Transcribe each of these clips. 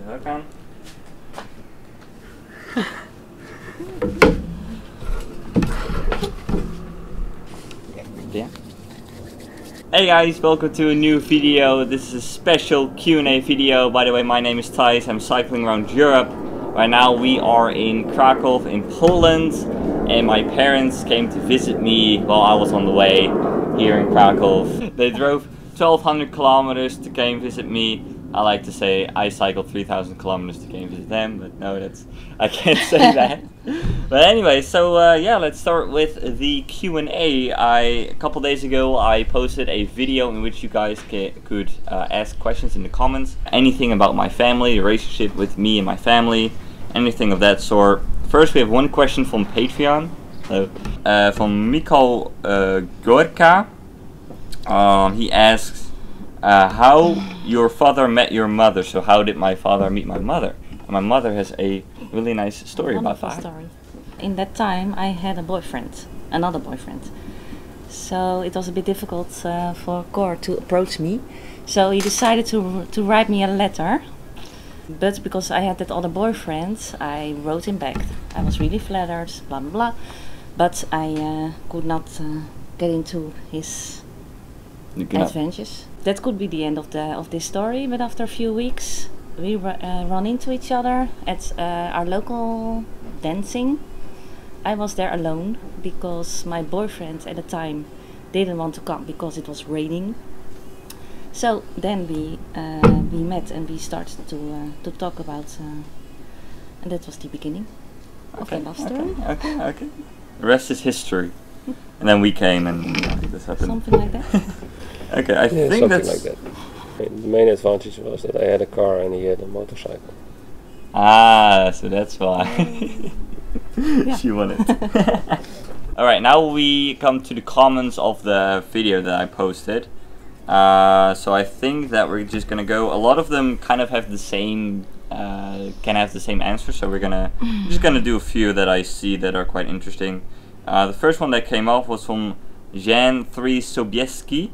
er ook aan. Yeah. Hey guys, welcome to a new video. This is a special Q&A video. By the way, my name is Thijs. I'm cycling around Europe. Right now we are in Krakow in Poland, and my parents came to visit me while I was on the way here in Krakow. They drove 1,200 kilometers to come visit me. I like to say I cycled 3,000 kilometers to come visit them, but no, I can't say that. But anyway, so yeah, let's start with the Q&A. A couple days ago I posted a video in which you guys could ask questions in the comments. Anything about my family, the relationship with me and my family, anything of that sort. First we have one question from Patreon, from Mikko Gorka. He asks, how your father met your mother. So how did my father meet my mother? And my mother has a really nice story about that. Story. In that time I had a boyfriend, another boyfriend. So it was a bit difficult for Cor to approach me. So he decided to write me a letter. But because I had that other boyfriend, I wrote him back. I was really flattered, blah blah blah. But I could not get into his adventures. That could be the end of this story, but after a few weeks we run into each other at our local dancing. I was there alone because my boyfriend at the time didn't want to come because it was raining. So then we met and we started to talk about, and that was the beginning of the love story. Okay. The rest is history. And then we came and this happened. Something like that. Okay, I think that's like that. The main advantage was that I had a car and he had a motorcycle. Ah, so that's why she wanted. Alright, now we come to the comments of the video that I posted. So I think that we're just gonna go. A lot of them kind of have the same, can have the same answer. So we're just gonna do a few that I see that are quite interesting. The first one that came off was from Jan 3 Sobieski.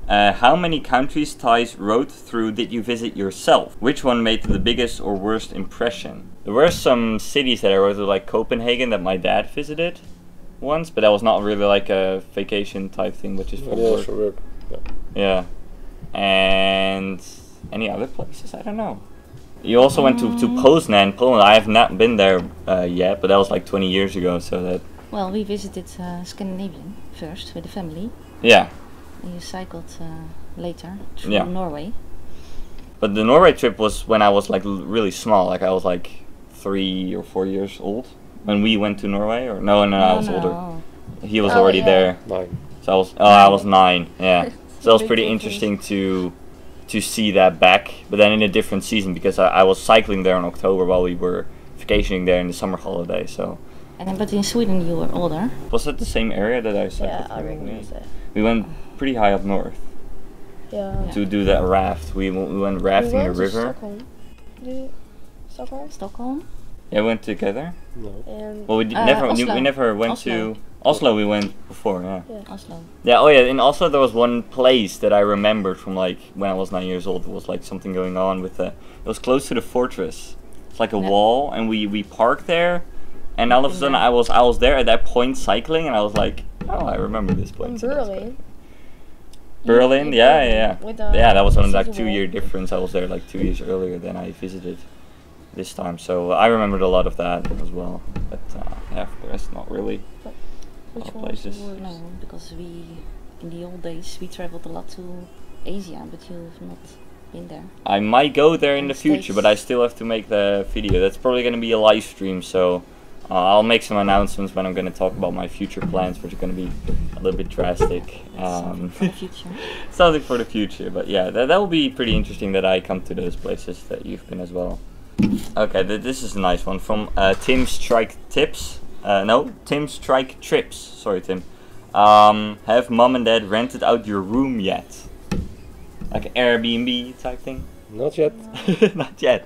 How many countries Thijs rode through did you visit yourself? Which one made the biggest or worst impression? There were some cities that I rode through, like Copenhagen, that my dad visited once, but that was not really like a vacation type thing, which is for work. Yeah. And any other places? I don't know. You also went to Poznan, Poland. I have not been there yet, but that was like 20 years ago, so that... Well, we visited Scandinavian first with the family. Yeah. You cycled later through Norway. But the Norway trip was when I was like really small. Like I was like 3 or 4 years old when we went to Norway. Or no, I was older. He was already there. 9. So I was 9. Yeah. So it was pretty interesting to see that back, but then in a different season because I was cycling there in October while we were vacationing there in the summer holiday. So. But in Sweden you were older. Was that the same area that I cycled? Yeah, I remember that. We went pretty high up north. Yeah. To do that raft. We went rafting in the river. Stockholm? Yeah, we went together. No. And Well, we never went Oslo. to Oslo. We went before, yeah. Oslo. Yeah. Oh yeah. In Oslo there was one place that I remembered from like when I was 9 years old. It was like something going on with it was close to the fortress. It's like a wall, and we parked there. And all of a sudden, I was there at that point cycling, and I was like, oh, I remember this place. Berlin. Berlin, yeah. Yeah, that was only like 2 year wall. difference. I was there like 2 years earlier than I visited this time, so I remembered a lot of that as well. But yeah, for the rest, not really. Which places. No, because in the old days we traveled a lot to Asia, but you've not been there. I might go there in the future, but I still have to make the video. That's probably going to be a live stream, so I'll make some announcements when I'm going to talk about my future plans, which are going to be a little bit drastic. Something for the future. Something for the future, but yeah, that will be pretty interesting that I come to those places that you've been as well. Okay, this is a nice one from Tim Strike Tips. No, Tim Strike Trips. Sorry, Tim. Have mom and dad rented out your room yet? Like an Airbnb type thing? Not yet. Not yet.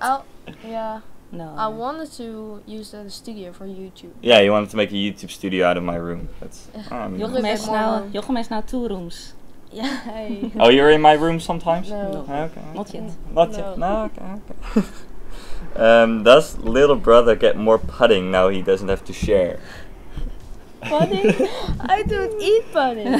Yeah. No. I wanted to use the studio for YouTube. Yeah, you wanted to make a YouTube studio out of my room. That's. Jochem has now 2 rooms. Yeah. Oh, you're in my room sometimes? No. Okay. Not yet. Not yet. No. Okay. Does little brother get more pudding now he doesn't have to share? Pudding? I don't eat pudding.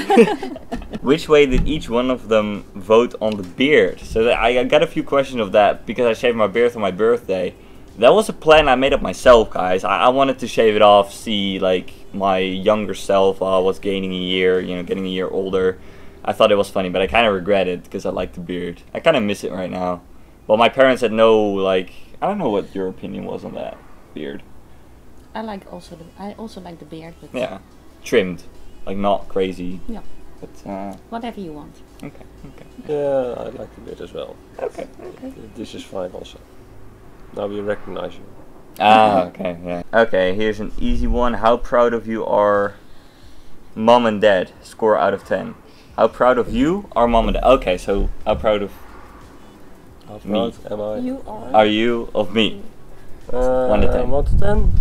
Which way did each one of them vote on the beard? So I got a few questions of that because I shaved my beard on my birthday. That was a plan I made up myself, guys. I wanted to shave it off, see like my younger self while I was gaining a year, getting a year older. I thought it was funny, but I kind of regret it because I like the beard. I kind of miss it right now. But my parents had no, like, I don't know what your opinion was on that beard. I also like the beard, but Yeah, trimmed, like not crazy. Yeah. But whatever you want. okay. Yeah, I like the beard as well. Okay. This is fine also. Now we recognize you. Ah, okay, yeah. Okay, here's an easy one. How proud of you are mom and dad? Score out of 10. How proud of you are mom and dad? Okay, so how proud of How Me. proud am I? You are. are you of me? 1 to 10. 1 to 10?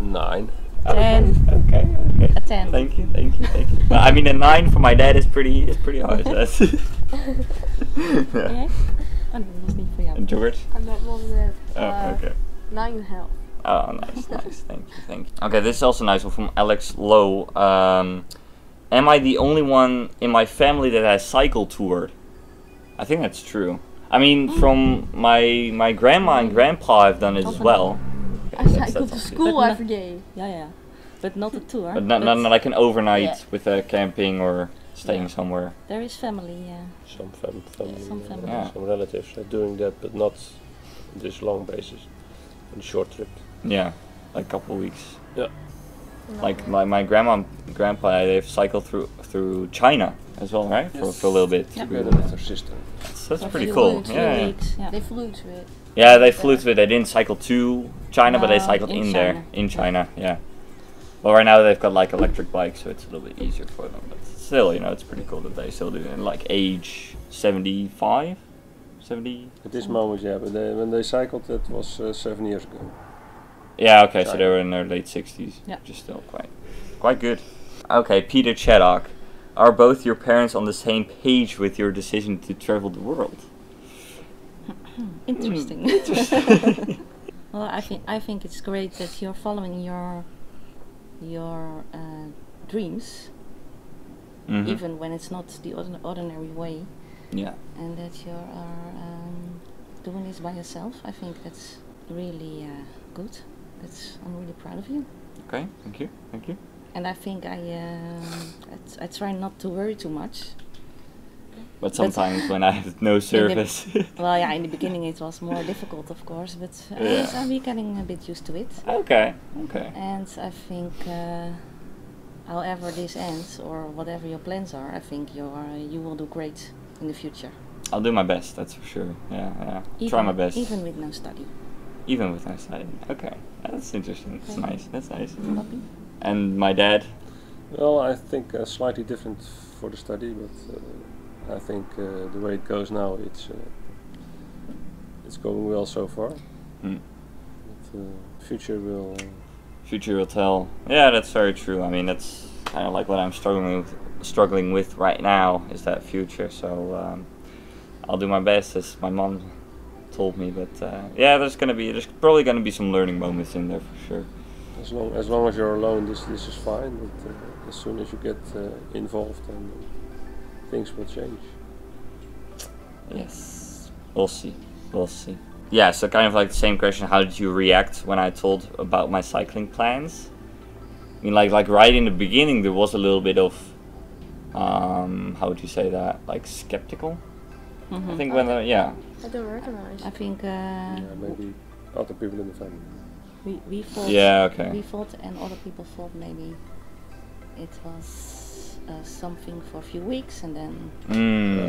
9. 10. Okay. A 10. Thank you. Well, I mean, a 9 for my dad is pretty high. So that's Ja? Oh, dat was niet voor jou. And George? I'm not more than Oh, okay. 9.5. Oh, nice. Thank you. Okay, this is also a nice one from Alex Lowe. Am I the only one in my family that has cycle toured? I think that's true. I mean, from my grandma and grandpa have done it as well. I cycled to that's school But every day. Yeah. But not a tour. But not like an overnight Yeah. with camping or staying somewhere. There is family. Some family, Some family. Yeah. some relatives are doing that, but not this long basis. On short trip. Yeah, like a couple weeks. Yeah. Like my grandma and grandpa, they've cycled through China as well, right? For a little bit. Yeah. Together with her sister. That's For pretty few cool. weeks, Yeah. few weeks, yeah. They flew to it. Yeah, they flew to it. They didn't cycle to China, but they No, cycled in in there, China. in China, yeah. But right now they've got like electric bikes, so it's a little bit easier for them. But still, it's pretty cool that they still do it. And like age 75? 70? At this moment, yeah, but when they cycled, that was 7 years ago. Yeah, okay, so China. they were in their late 60s. Yeah. Which is still quite good. Okay, Peter Chaddock. Are both your parents on the same page with your decision to travel the world? Interesting. Well, I think it's great that you're following your dreams, Mhm. even when it's not the ordinary way, Yeah. and that you are doing this by yourself. I think that's really good. I'm really proud of you. Okay, thank you. And I think I try not to worry too much. But sometimes when I have no service. Well, yeah, in the beginning it was more difficult, of course, but Yeah. we're getting a bit used to it. Okay. And I think, however this ends or whatever your plans are, I think you will do great in the future. I'll do my best, that's for sure. Yeah. Try Even- my best. Even with no study. Even with my study. Okay. That's interesting. That's nice. Puppy? And my dad? Well, I think slightly different for the study, but I think the way it goes now, it's going well so far. Hmm. But, future will. Future will tell. Yeah, that's very true. I mean, that's kind of like what I'm struggling with right now is that future. So I'll do my best, as my mom told me. But yeah, there's probably gonna be some learning moments in there for sure. As long as you're alone, this is fine. But as soon as you get involved, then things will change. Yes, we'll see. Yeah, so kind of like the same question. How did you react when I told about my cycling plans? I mean, like right in the beginning, there was a little bit of, how would you say that? Like skeptical. Mhm. I think when I don't recognize. I think Yeah, maybe other people in the family. we thought. Yeah, okay. We thought, and other people thought maybe it was something for a few weeks, and then.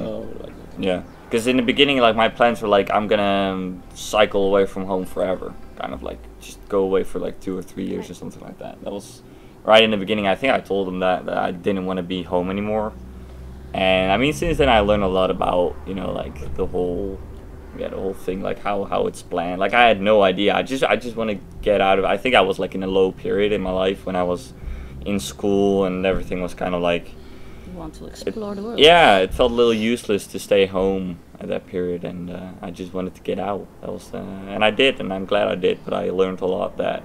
Oh, like that. Yeah, because in the beginning, like my plans were like I'm gonna cycle away from home forever, kind of like just go away for like 2 or 3 years or something like that. That was right in the beginning. I think I told them that I didn't want to be home anymore, and I mean since then I learned a lot about like the whole thing, like how it's planned. Like I had no idea. I just want to get out of. I think I was like in a low period in my life when I was in school and everything was kind of like. You want to explore the world. Yeah, it felt a little useless to stay home at that period, and I just wanted to get out. That was, and I did, and I'm glad I did. But I learned a lot that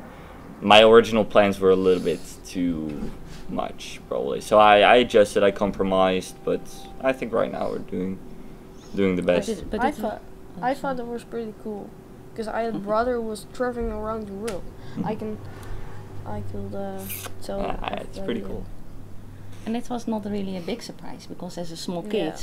my original plans were a little bit too much, probably. So I adjusted, I compromised, but I think right now we're doing the best. I thought it was pretty cool, because I had a brother who was traveling around the world. I could tell. It's pretty cool. And it was not really a big surprise, because as a small kid,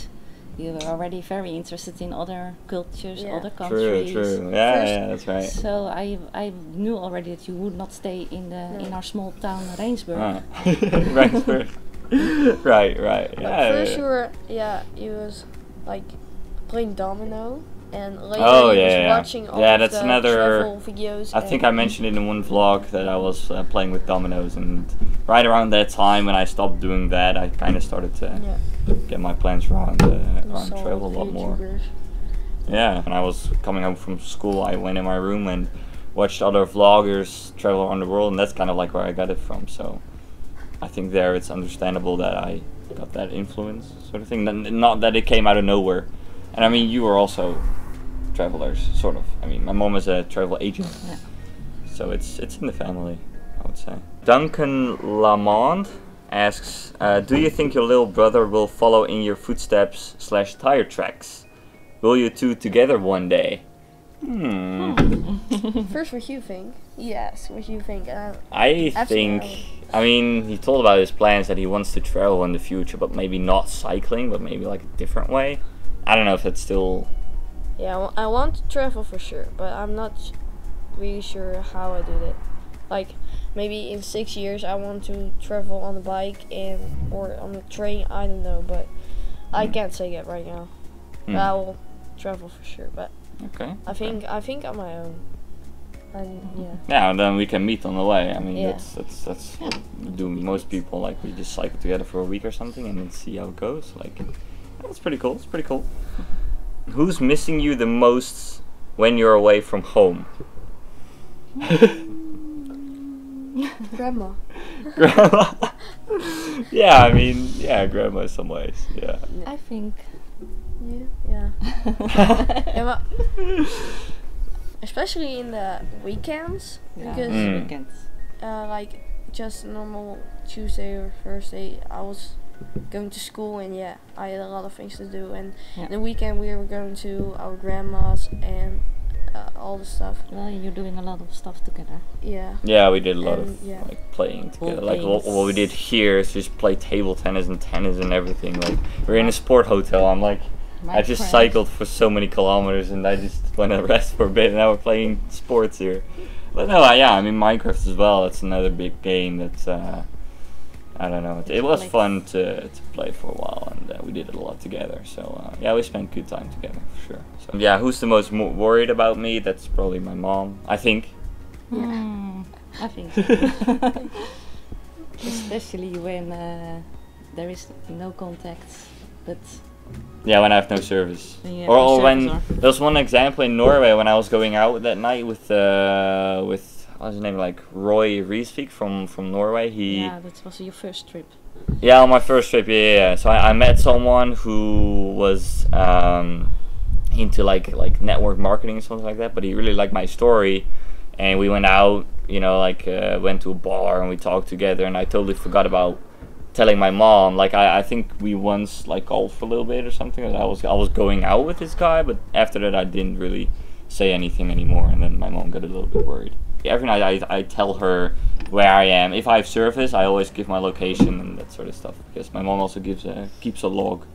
you were already very interested in other cultures, other countries. True. Yeah, that's right. So I knew already that you would not stay in our small town Rijnsburg. Rijnsburg. right. Yeah. First you was like playing domino, and later was watching all of the travel videos. I think I mentioned in one vlog that I was playing with dominoes, and right around that time when I stopped doing that, I kind of started to get my plans around travel a lot more. Yeah, when I was coming home from school, I went in my room and watched other vloggers travel around the world, and that's kind of like where I got it from. So I think there it's understandable that I got that influence, sort of thing. Not that it came out of nowhere. And I mean, you were also travelers, sort of. I mean, my mom is a travel agent, so it's in the family, I would say. Duncan Lamond asks, do you think your little brother will follow in your footsteps / tire tracks? Will you two together one day? First, what you think? Yes, what you think? I think, I mean, he told about his plans that he wants to travel in the future, but maybe not cycling, but maybe like a different way. I don't know if that's still... Yeah, I want to travel for sure, but I'm not really sure how I do that. Like, maybe in 6 years I want to travel on a bike or on a train, I don't know, but I can't say that right now. But I will travel for sure, but I think on my own. And yeah, and then we can meet on the way. I mean, that's do most people, like, we just cycle together for a week or something and then see how it goes. Like, that's pretty cool. It's pretty cool. Who's missing you the most when you're away from home? Grandma. Grandma. Yeah, I mean, grandma in some ways. Yeah. I think. Yeah. But especially in the weekends, because weekends. Like just normal Tuesday or Thursday, I was going to school, and I had a lot of things to do, and the weekend we were going to our grandma's and all the stuff. Well, you're doing a lot of stuff together. Yeah, we did a lot of like playing together. Like what we did here is just play table tennis and everything. Like we're in a sport hotel. I'm like, I just cycled for so many kilometers, and I just went to rest for a bit, and now we're playing sports here. But no, I mean Minecraft as well. It's another big game that's I don't know. It was fun to play for a while, and we did it a lot together. So we spent good time together for sure. So who's the most worried about me? That's probably my mom, I think. I think. Especially when there is no contact, but. Yeah, when I have no service. Or when there's one example in Norway when I was going out that night with what's his name, like Roy Riesvik from Norway. That was your first trip. Yeah, on my first trip. Yeah. So I met someone who was into like network marketing or something like that, but he really liked my story, and we went out. Went to a bar and we talked together, and I totally forgot about telling my mom. Like I think we once like called for a little bit or something. I was going out with this guy, but after that I didn't really say anything anymore, and then my mom got a little bit worried. Every night I tell her where I am. If I have service, I always give my location and that sort of stuff, because my mom also keeps a log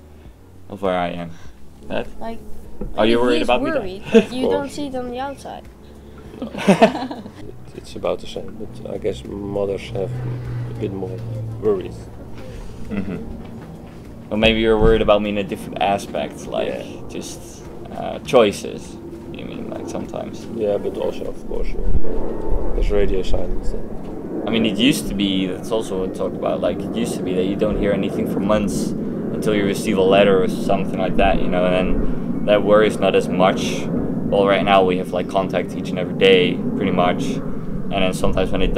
of where I am. Like, are you worried about me? But you don't see it on the outside. It's about the same, but I guess mothers have a bit more worries. Well, maybe you're worried about me in a different aspect, like just choices. You mean, like sometimes? Yeah, but also, of course, there's radio silence. I mean, it used to be, that's also what I talked about, like it used to be that you don't hear anything for months until you receive a letter or something like that, and then that worries not as much. Well, right now we have like contact each and every day, pretty much, and then sometimes when it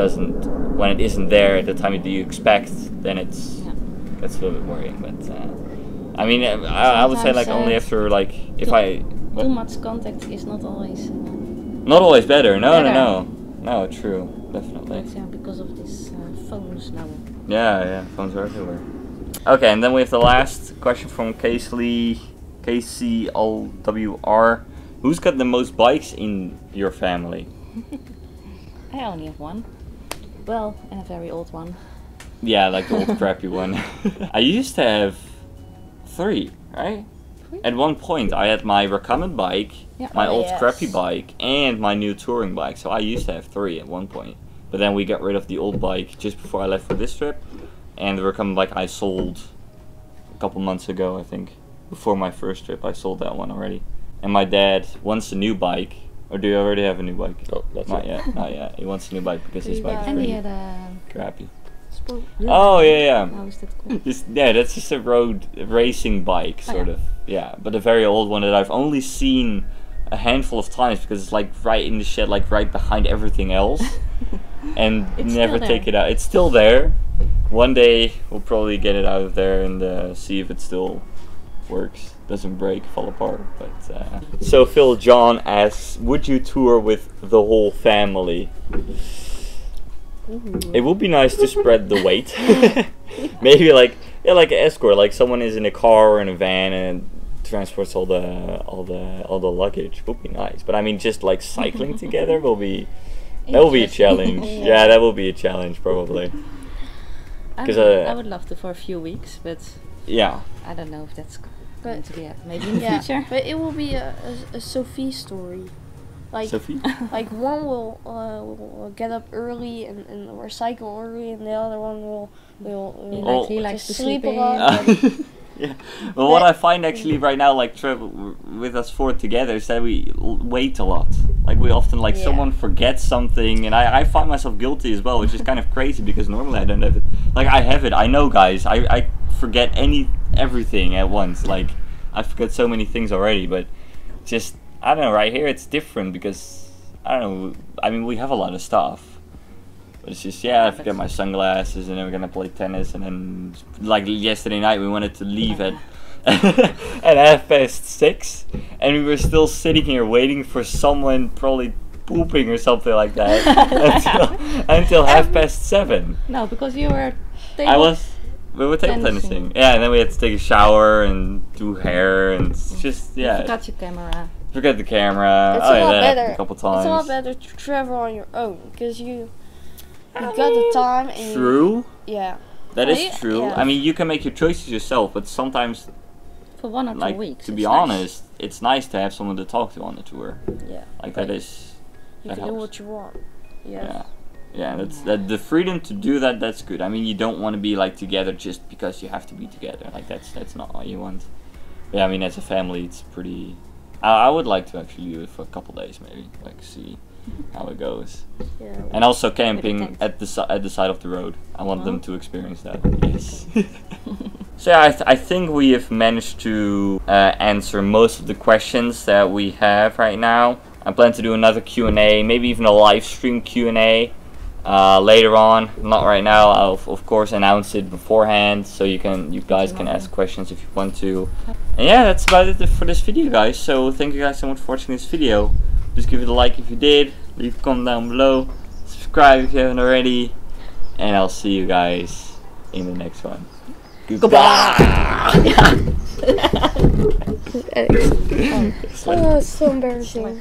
isn't there at the time that you expect, then gets a little bit worrying. But I mean, I would say like Sometimes, only after like if I Too much contact is not always. not always better. No, Better. no, true, definitely. But yeah, because of these phones now. Yeah, phones are everywhere. Okay, and then we have the last question from KCLWR. Who's got the most bikes in your family? I only have one. Well, and a very old one. Yeah, like the old crappy one. I used to have 3, right? 3? At one point, I had my recumbent bike, Yeah. my Oh, old yes. crappy bike, and my new touring bike. So I used to have 3 at one point. But then we got rid of the old bike just before I left for this trip. And the recumbent bike I sold a couple months ago, I think. Before my first trip, I sold that one already. And my dad wants a new bike. Or do you already have a new bike? No, that's Not it. yet, not yet. He wants a new bike because his bike is And he pretty had a. crappy. Sport. Oh, yeah. How is that called? Yeah, that's just a road racing bike, sort of. Yeah, but a very old one that I've only seen a handful of times because it's like right in the shed, like right behind everything else. And It's never still take there. it out. It's still there. One day we'll probably get it out of there and see if it still works. Doesn't break, fall apart. But so Phil John asks, would you tour with the whole family? It would be nice to spread the weight. Maybe like an escort, like someone is in a car or in a van and transports all the luggage. Would be nice. But I mean, just like cycling together will be a challenge. Yeah, that will be a challenge probably. I 'Cause, would love to for a few weeks, but Yeah. I don't know if that's going But to be maybe in the yeah, future. but it will be a Sophie story. Like Sophie? like one will get up early and or cycle early, and the other one will He likes just to sleep a in. lot. Yeah. Well, what I find actually right now, like travel with us 4 together, is that we wait a lot. Like we often, like Yeah. someone forgets something, and I find myself guilty as well, which is kind of crazy because normally I don't have it. Like I have it. I know, guys. I forget everything at once. Like I forget so many things already, but just I don't know. Right here, it's different because I don't know. I mean, we have a lot of stuff. But it's just, I forget my sunglasses, and then we're gonna play tennis, and then, like yesterday night, we wanted to leave at at 6:30, and we were still sitting here waiting for someone probably pooping or something like that until 7:30. No, because you were. We were table tennising. Yeah, and then we had to take a shower and do hair, and it's just, You forgot your camera. Forget the camera. It's Oh, a yeah, lot that better. happened a couple times. It's a lot better to travel on your own because you got the time and True. yeah. That Yeah. is true. Yeah. I mean, you can make your choices yourself, but sometimes, For 1 or 2 like, weeks. to it's be nice. honest, it's nice to have someone to talk to on the tour. Yeah. Like that is, You that can do helps. what you want. Yeah, yeah. That the freedom to do that. That's good. I mean, you don't want to be like together just because you have to be together. Like that's not what you want. But yeah, I mean, as a family, it's pretty. I would like to actually do it for a couple days, maybe, like see how it goes. Yeah. And also camping tent. at the side of the road. I want them to experience that. Yes. So yeah, I think we have managed to answer most of the questions that we have right now. I plan to do another Q&A, maybe even a live stream Q&A later on. Not right now. I'll of course announce it beforehand, so you guys can ask questions if you want to. And yeah, that's about it for this video, guys. So thank you guys so much for watching this video. Just give it a like if you did. Leave a comment down below. Subscribe if you haven't already. And I'll see you guys in the next one. Goodbye. Oh, it's so embarrassing.